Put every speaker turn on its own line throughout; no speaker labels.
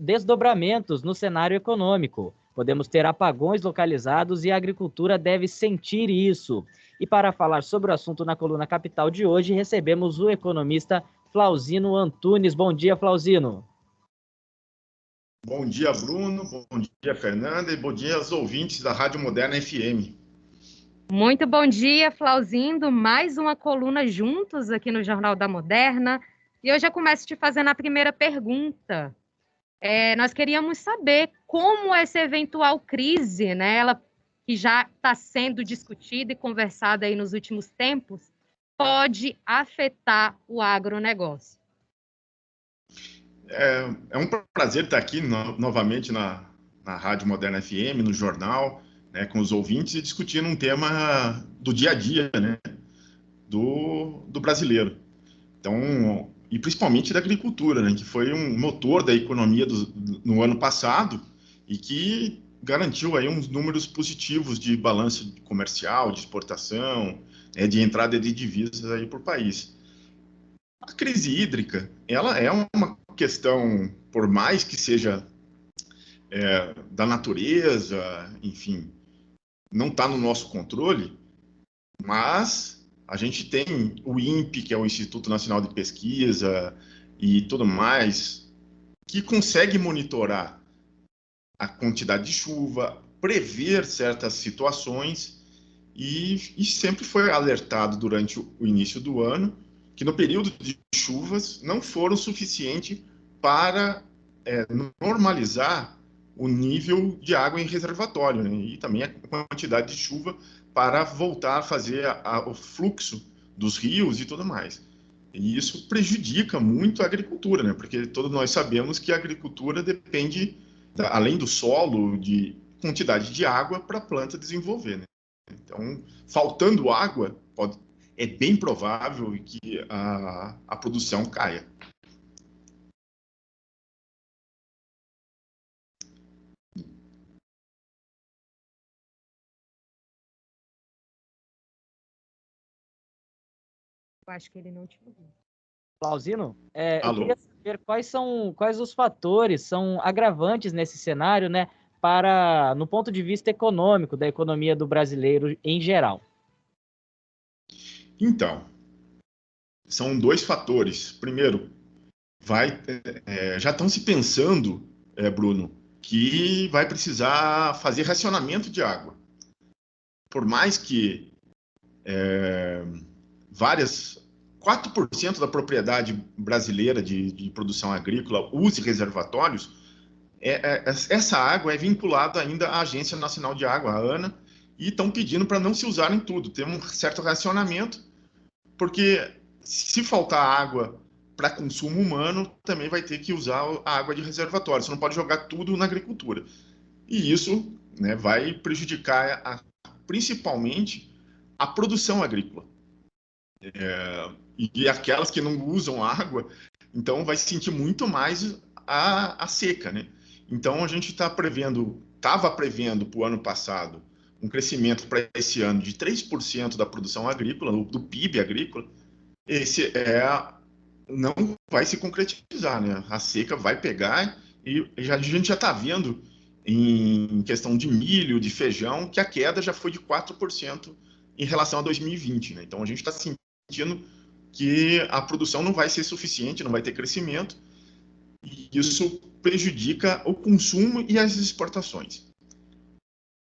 desdobramentos no cenário econômico. Podemos ter apagões localizados e a agricultura deve sentir isso. E para falar sobre o assunto na Coluna Capital de hoje, recebemos o economista Flauzino Antunes. Bom dia, Flauzino.
Bom dia, Bruno. Bom dia, Fernanda. E bom dia aos ouvintes da Rádio Moderna FM.
Muito bom dia, Flauzindo. Mais uma coluna juntos aqui no Jornal da Moderna. E eu já começo te fazendo a primeira pergunta. Nós queríamos saber como essa eventual crise, né, ela que já está sendo discutida e conversada aí nos últimos tempos, pode afetar o agronegócio.
É um prazer estar aqui novamente na Rádio Moderna FM, no jornal, né, com os ouvintes e discutindo um tema do dia a dia, né, do brasileiro. Então, e principalmente da agricultura, né, que foi um motor da economia no ano passado e que garantiu aí uns números positivos de balanço comercial, de exportação, né, de entrada de divisas aí para o país. A crise hídrica, ela é uma questão, por mais que seja da natureza, enfim, não está no nosso controle, mas a gente tem o INPE, que é o Instituto Nacional de Pesquisa e tudo mais, que consegue monitorar a quantidade de chuva, prever certas situações e sempre foi alertado durante o início do ano que no período de chuvas não foram suficientes para normalizar o nível de água em reservatório, né? E também a quantidade de chuva para voltar a fazer o fluxo dos rios e tudo mais. E isso prejudica muito a agricultura, né? Porque todos nós sabemos que a agricultura depende, além do solo, de quantidade de água para a planta desenvolver, né? Então, faltando água, é bem provável que a produção caia.
Eu acho que ele não te ouviu.
Flauzino, eu
Alô?
queria saber quais os fatores são agravantes nesse cenário, né, no ponto de vista econômico, da economia do brasileiro em geral.
Então, são dois fatores. Primeiro, já estão se pensando, Bruno, que vai precisar fazer racionamento de água. Por mais que 4% da propriedade brasileira de produção agrícola use reservatórios, essa água é vinculada ainda à Agência Nacional de Água, a ANA, e estão pedindo para não se usar em tudo, ter um certo racionamento, porque se faltar água para consumo humano, também vai ter que usar a água de reservatório, você não pode jogar tudo na agricultura. E isso, né, vai prejudicar principalmente a produção agrícola. E aquelas que não usam água, então vai sentir muito mais a seca, né? Então a gente estava prevendo para o ano passado um crescimento para esse ano de 3% da produção agrícola, do PIB agrícola. Esse não vai se concretizar, né? A seca vai pegar e a gente já está vendo em questão de milho, de feijão, que a queda já foi de 4% em relação a 2020, né? Então a gente está sentindo que a produção não vai ser suficiente, não vai ter crescimento, e isso prejudica o consumo e as exportações,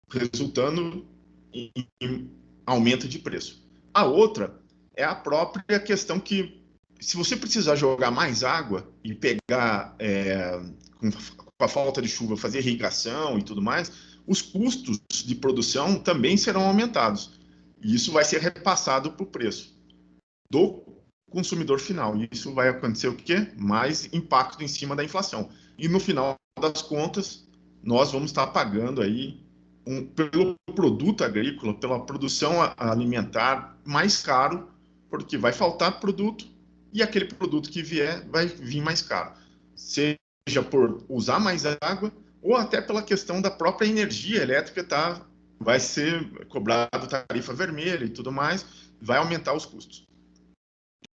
resultando em aumento de preço. A outra é a própria questão que, se você precisar jogar mais água e pegar, com a falta de chuva, fazer irrigação e tudo mais, os custos de produção também serão aumentados. E isso vai ser repassado para o preço do consumidor final. E isso vai acontecer o quê? Mais impacto em cima da inflação. E no final das contas, nós vamos estar pagando aí pelo produto agrícola, pela produção alimentar mais caro, porque vai faltar produto e aquele produto que vier vai vir mais caro. Seja por usar mais água ou até pela questão da própria energia elétrica, vai ser cobrado tarifa vermelha e tudo mais, vai aumentar os custos.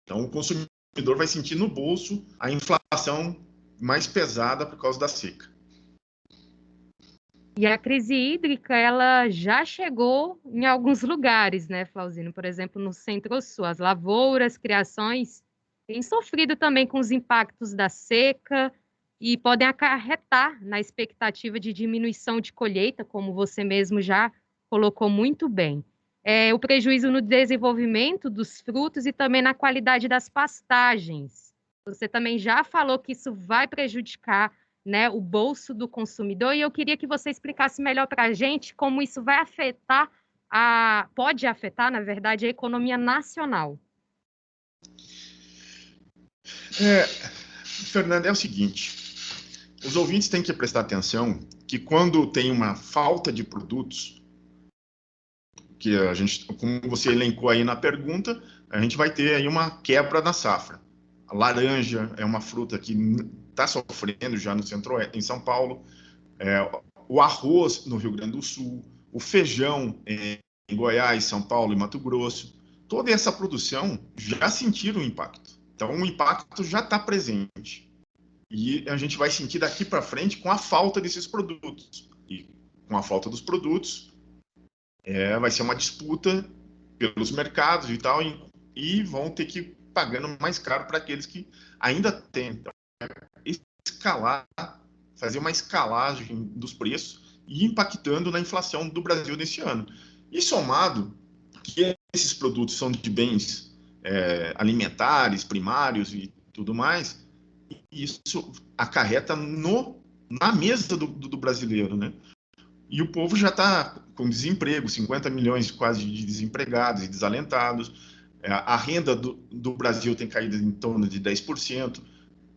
Então, o consumidor vai sentir no bolso a inflação mais pesada por causa da seca.
E a crise hídrica, ela já chegou em alguns lugares, né, Flauzino? Por exemplo, no Centro-Sul, as lavouras, criações têm sofrido também com os impactos da seca e podem acarretar na expectativa de diminuição de colheita, como você mesmo já colocou muito bem. O prejuízo no desenvolvimento dos frutos e também na qualidade das pastagens. Você também já falou que isso vai prejudicar, né, o bolso do consumidor, e eu queria que você explicasse melhor para a gente como isso vai afetar, pode afetar, na verdade, a economia nacional.
Fernanda, é o seguinte, os ouvintes têm que prestar atenção que quando tem uma falta de produtos, que a gente, como você elencou aí na pergunta, a gente vai ter aí uma quebra na safra. A laranja é uma fruta que está sofrendo já no centro-oeste, em São Paulo, o arroz no Rio Grande do Sul, o feijão em Goiás, São Paulo e Mato Grosso. Toda essa produção já sentiram o impacto. Então, o impacto já está presente. E a gente vai sentir daqui para frente com a falta desses produtos. E com a falta dos produtos, vai ser uma disputa pelos mercados e tal, e vão ter que ir pagando mais caro para aqueles que ainda têm. Então, fazer uma escalagem dos preços e impactando na inflação do Brasil nesse ano. E somado que esses produtos são de bens alimentares, primários e tudo mais, isso acarreta na mesa do brasileiro, né? E o povo já está com desemprego, 50 milhões quase de desempregados e desalentados. A renda do Brasil tem caído em torno de 10%.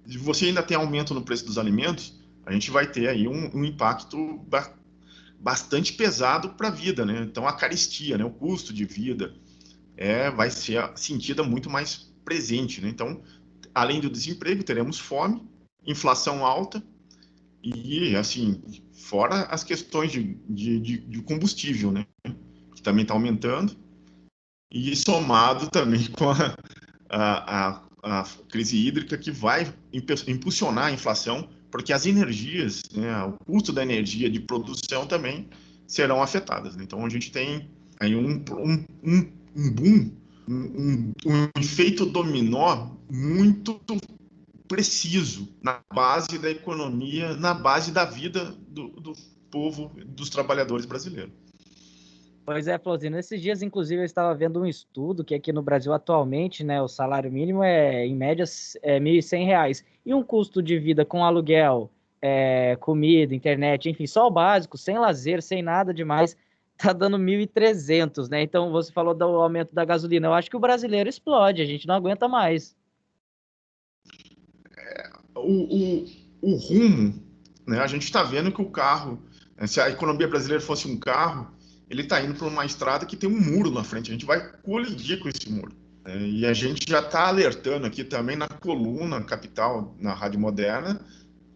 Se você ainda tem aumento no preço dos alimentos, a gente vai ter aí um impacto bastante pesado para a vida, né? Então, a carestia, né? O custo de vida vai ser sentida muito mais presente, né? Então, além do desemprego, teremos fome, inflação alta e, assim, fora as questões de combustível, né? Que também está aumentando, e somado também com a crise hídrica, que vai impulsionar a inflação, porque as energias, né, o custo da energia de produção também serão afetadas, né? Então, a gente tem aí um boom, um efeito dominó muito preciso na base da economia, na base da vida do povo, dos trabalhadores brasileiros.
Pois é, Flauzino, esses dias, inclusive, eu estava vendo um estudo que aqui no Brasil, atualmente, né, o salário mínimo em média, R$ 1.100. E um custo de vida com aluguel, comida, internet, enfim, só o básico, sem lazer, sem nada demais, tá dando 1.300, né? Então, você falou do aumento da gasolina. Eu acho que o brasileiro explode, a gente não aguenta mais.
O rumo, né, a gente está vendo que o carro, se a economia brasileira fosse um carro, ele está indo para uma estrada que tem um muro na frente, a gente vai colidir com esse muro. E a gente já está alertando aqui também na coluna Capital, na Rádio Moderna,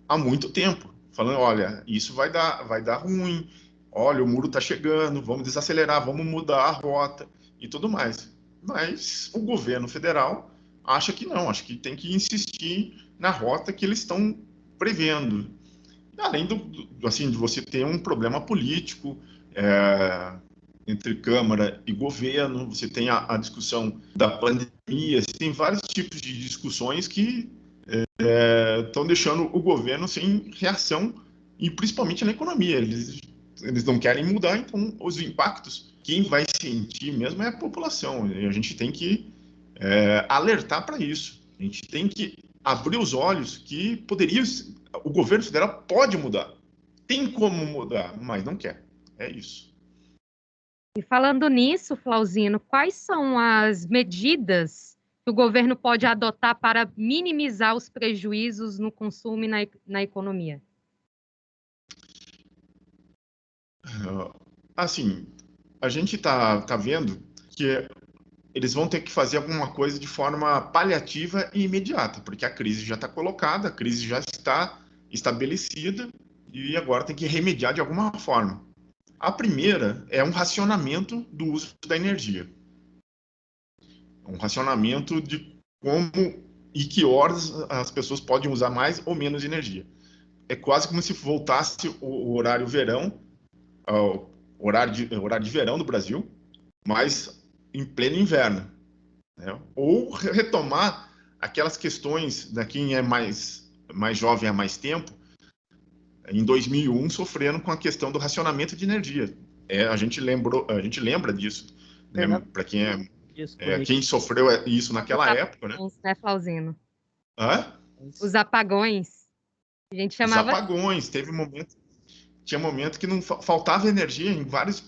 há muito tempo, falando, olha, isso vai dar ruim, olha, o muro está chegando, vamos desacelerar, vamos mudar a rota e tudo mais. Mas o governo federal acha que não, acha que tem que insistir na rota que eles estão prevendo. Além assim, de você ter um problema político entre Câmara e governo, você tem a discussão da pandemia, você tem vários tipos de discussões que estão deixando o governo sem reação, e principalmente na economia. Eles não querem mudar, então os impactos, quem vai sentir mesmo é a população. E a gente tem que alertar para isso. A gente tem que abrir os olhos que o governo federal pode mudar. Tem como mudar, mas não quer. É isso.
E falando nisso, Flauzino, quais são as medidas que o governo pode adotar para minimizar os prejuízos no consumo e na economia?
Assim, a gente está vendo que eles vão ter que fazer alguma coisa de forma paliativa e imediata, porque a crise já está colocada, a crise já está estabelecida e agora tem que remediar de alguma forma. A primeira é um racionamento do uso da energia. Um racionamento de como e que horas as pessoas podem usar mais ou menos energia. É quase como se voltasse o horário verão, o horário de verão do Brasil, mas em pleno inverno, né? Ou retomar aquelas questões da quem é mais jovem há mais tempo, em 2001 sofrendo com a questão do racionamento de energia. A gente lembra disso, né? Para quem sofreu isso naquela época, né?
Né, Flauzino?
Hã?
Os apagões. A gente chamava...
Os apagões. Tinha momento que não faltava energia em vários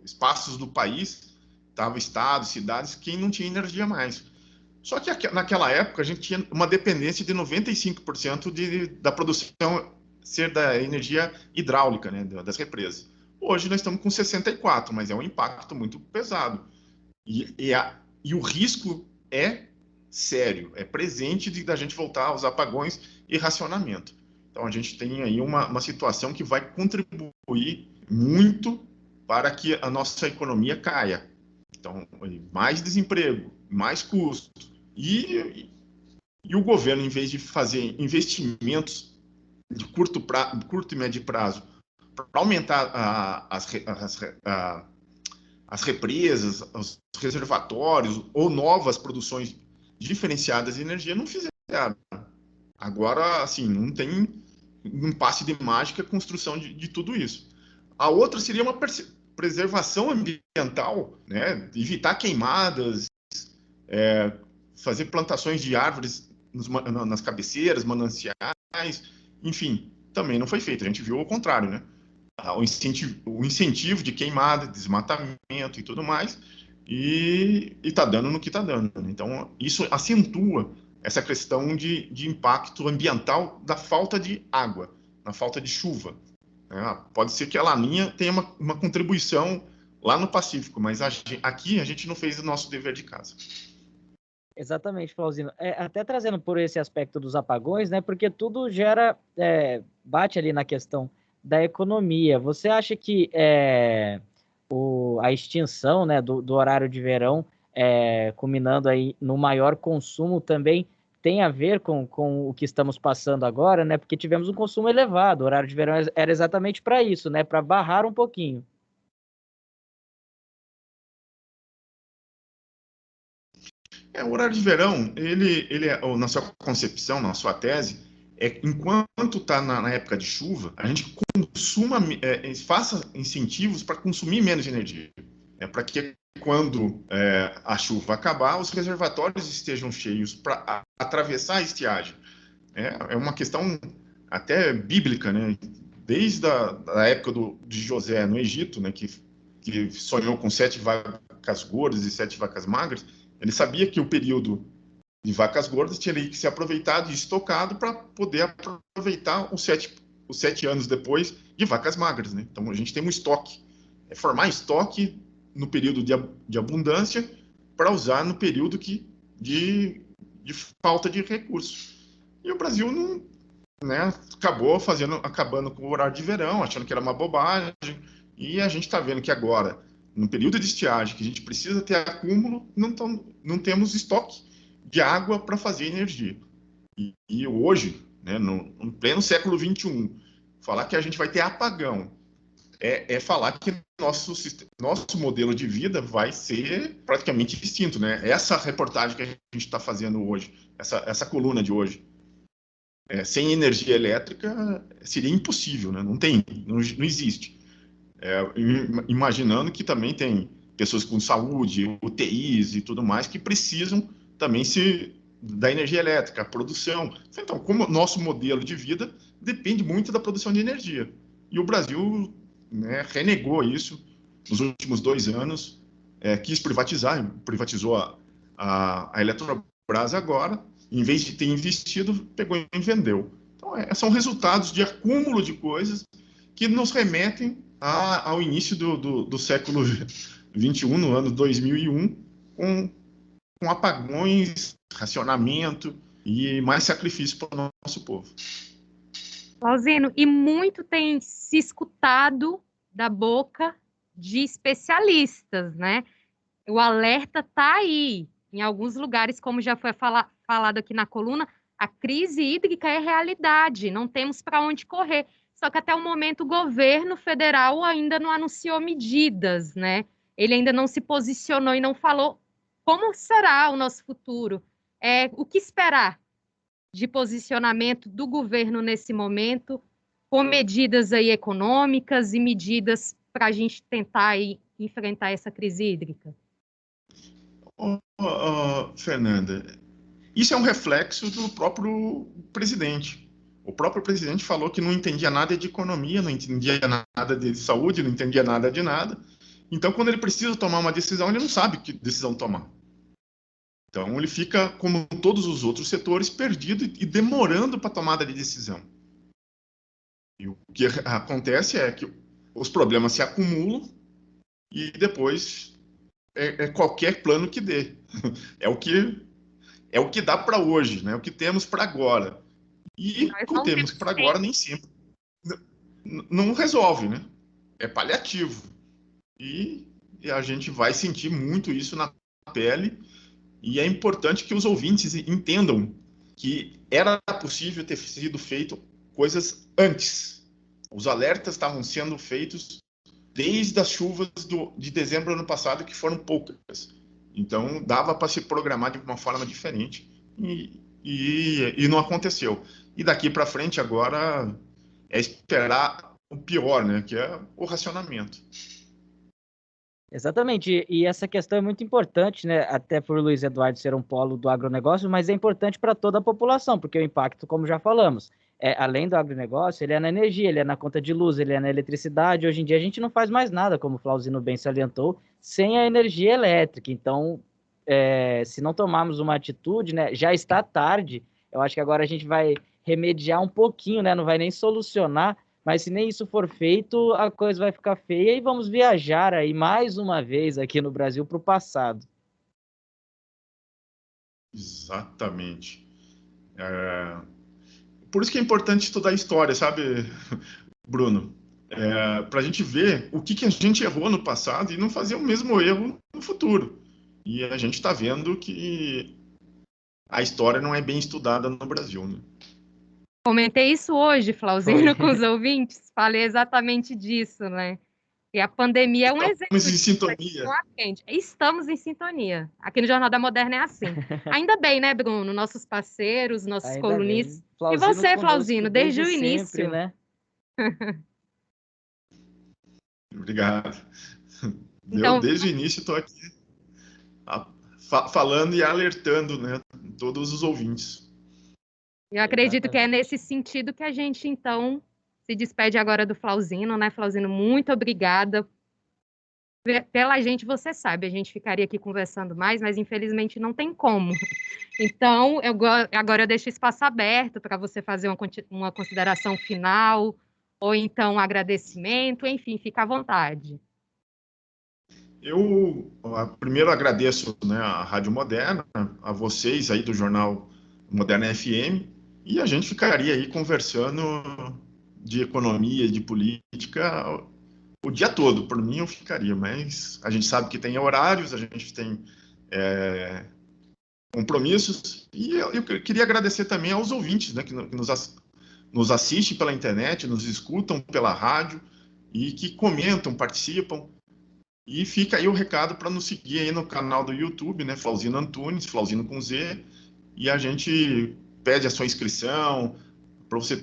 espaços do país, tava estados, cidades, que não tinha energia mais. Só que naquela época a gente tinha uma dependência de 95% da produção ser da energia hidráulica, né, das represas. Hoje nós estamos com 64%, mas é um impacto muito pesado. E o risco é sério, é presente da gente voltar aos apagões e racionamento. Então a gente tem aí uma situação que vai contribuir muito para que a nossa economia caia. Então, mais desemprego, mais custo. E o governo, em vez de fazer investimentos de curto e médio prazo para aumentar as represas, os reservatórios ou novas produções diferenciadas de energia, não fizeram. Agora, assim, não tem um passe de mágica a construção de tudo isso. A outra seria uma preservação ambiental, né? Evitar queimadas, fazer plantações de árvores nas cabeceiras, mananciais, enfim, também não foi feito. A gente viu o contrário, né? O incentivo de queimada, desmatamento e tudo mais, e está dando no que está dando. Então, isso acentua essa questão de impacto ambiental da falta de água, na falta de chuva. Pode ser que a Laninha tenha uma contribuição lá no Pacífico, mas aqui a gente não fez o nosso dever de casa.
Exatamente, Flauzino. Até trazendo por esse aspecto dos apagões, né? Porque tudo bate ali na questão da economia. Você acha que a extinção, né, do horário de verão, culminando aí no maior consumo, também tem a ver com o que estamos passando agora, né? Porque tivemos um consumo elevado. O horário de verão era exatamente para isso, né? Para barrar um pouquinho.
O horário de verão, ele na sua concepção, na sua tese, enquanto está na época de chuva, a gente faça incentivos para consumir menos energia. Para que quando a chuva acabar, os reservatórios estejam cheios para atravessar a estiagem. É uma questão até bíblica, né? Desde a época de José no Egito, né, que sonhou com 7 vacas gordas e 7 vacas magras, ele sabia que o período de vacas gordas tinha que ser aproveitado e estocado para poder aproveitar os 7 anos depois de vacas magras, né? Então a gente tem um estoque, formar estoque no período de abundância para usar no período de falta de recursos. E o Brasil não, né, acabando com o horário de verão, achando que era uma bobagem, e a gente está vendo que agora, no período de estiagem, que a gente precisa ter acúmulo, não temos estoque de água para fazer energia. E hoje, né, no pleno século XXI, falar que a gente vai ter apagão falar que nosso modelo de vida vai ser praticamente extinto, né? Essa reportagem que a gente está fazendo hoje, essa coluna de hoje, sem energia elétrica seria impossível, né? Não existe. Imaginando que também tem pessoas com saúde, UTIs e tudo mais que precisam também da energia elétrica, a produção. Então, como nosso modelo de vida depende muito da produção de energia. E o Brasil, né, renegou isso nos últimos 2 anos, quis privatizou a Eletrobras agora, em vez de ter investido, pegou e vendeu. Então, são resultados de acúmulo de coisas que nos remetem ao início do século XXI, no ano 2001, com apagões, racionamento e mais sacrifício para o nosso povo.
Flauzino, e muito tem se escutado da boca de especialistas, né? O alerta está aí. em alguns lugares, como já foi falado aqui na coluna, a crise hídrica é realidade, não temos para onde correr. Só que até o momento o governo federal ainda não anunciou medidas, né? Ele ainda não se posicionou e não falou como será o nosso futuro. O que esperar de posicionamento do governo nesse momento, com medidas aí econômicas e medidas para a gente tentar aí enfrentar essa crise hídrica?
Fernanda, isso é um reflexo do próprio presidente. O próprio presidente falou que não entendia nada de economia, não entendia nada de saúde, não entendia nada de nada. Então, quando ele precisa tomar uma decisão, ele não sabe que decisão tomar. Então, ele fica, como todos os outros setores, perdido e demorando para a tomada de decisão. E o que acontece é que os problemas se acumulam e depois qualquer plano que dê. É o que dá para hoje, né? O que temos para agora. E o que temos para agora nem sempre não resolve, né? É paliativo. E a gente vai sentir muito isso na pele. E é importante que os ouvintes entendam que era possível ter sido feito coisas antes. Os alertas estavam sendo feitos desde as chuvas de dezembro do ano passado, que foram poucas. Então, dava para se programar de uma forma diferente e não aconteceu. E daqui para frente, agora, é esperar o pior, né? Que é o racionamento.
Exatamente, e essa questão é muito importante, né? Até por Luiz Eduardo ser um polo do agronegócio, mas é importante para toda a população, porque o impacto, como já falamos, além do agronegócio, ele é na energia, ele é na conta de luz, ele é na eletricidade. Hoje em dia a gente não faz mais nada, como o Flauzino bem salientou, sem a energia elétrica. Então, se não tomarmos uma atitude, né? Já está tarde. Eu acho que agora a gente vai remediar um pouquinho, né? Não vai nem solucionar. Mas se nem isso for feito, a coisa vai ficar feia e vamos viajar aí mais uma vez aqui no Brasil para o passado.
Exatamente. Por isso que é importante estudar história, sabe, Bruno? Para a gente ver o que a gente errou no passado e não fazer o mesmo erro no futuro. E a gente está vendo que a história não é bem estudada no Brasil, né?
Comentei isso hoje, Flauzino, com os ouvintes. Falei exatamente disso, né? E a pandemia é um exemplo.
Estamos em sintonia.
Estamos em sintonia. Aqui no Jornal da Moderna é assim. Ainda bem, né, Bruno? Nossos parceiros, nossos
Ainda
colunistas.
E
você, Flauzino, desde o início.
Sempre, né?
Obrigado. Então, desde o início estou aqui falando e alertando, né, todos os ouvintes.
Eu acredito que é nesse sentido que a gente, então, se despede agora do Flauzino, né, Flauzino? Muito obrigada. Pela gente, você sabe, a gente ficaria aqui conversando mais, mas infelizmente não tem como. Então, agora eu deixo o espaço aberto para você fazer uma consideração final, ou então um agradecimento, enfim, fica à vontade.
Eu primeiro agradeço, né, a Rádio Moderna, a vocês aí do Jornal Moderna FM, e a gente ficaria aí conversando de economia, de política, o dia todo. Por mim, eu ficaria, mas a gente sabe que tem horários, a gente tem compromissos, e eu queria agradecer também aos ouvintes, né, que nos assistem pela internet, nos escutam pela rádio, e que comentam, participam. E fica aí o recado para nos seguir aí no canal do YouTube, né? Flauzino Antunes, Flauzino com Z. E a gente pede a sua inscrição, para você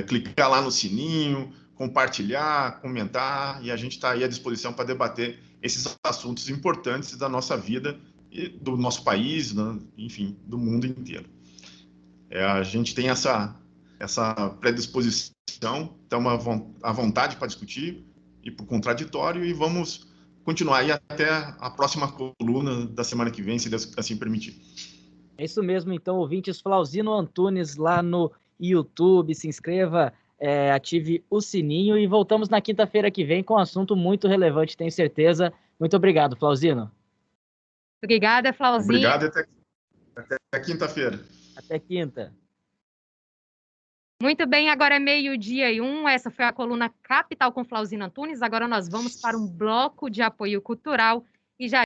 clicar lá no sininho, compartilhar, comentar. E a gente está aí à disposição para debater esses assuntos importantes da nossa vida, e do nosso país, né? Enfim, do mundo inteiro. A gente tem essa predisposição, estamos à vontade para discutir e por contraditório, e vamos continuar aí até a próxima coluna da semana que vem, se Deus assim permitir.
É isso mesmo, então, ouvintes, Flauzino Antunes lá no YouTube, se inscreva, ative o sininho e voltamos na quinta-feira que vem com um assunto muito relevante, tenho certeza. Muito obrigado, Flauzino.
Obrigada, Flauzino.
Obrigado e até quinta-feira.
Até quinta.
Muito bem, agora é 12:01, essa foi a coluna Capital com Flauzino Antunes, agora nós vamos para um bloco de apoio cultural e já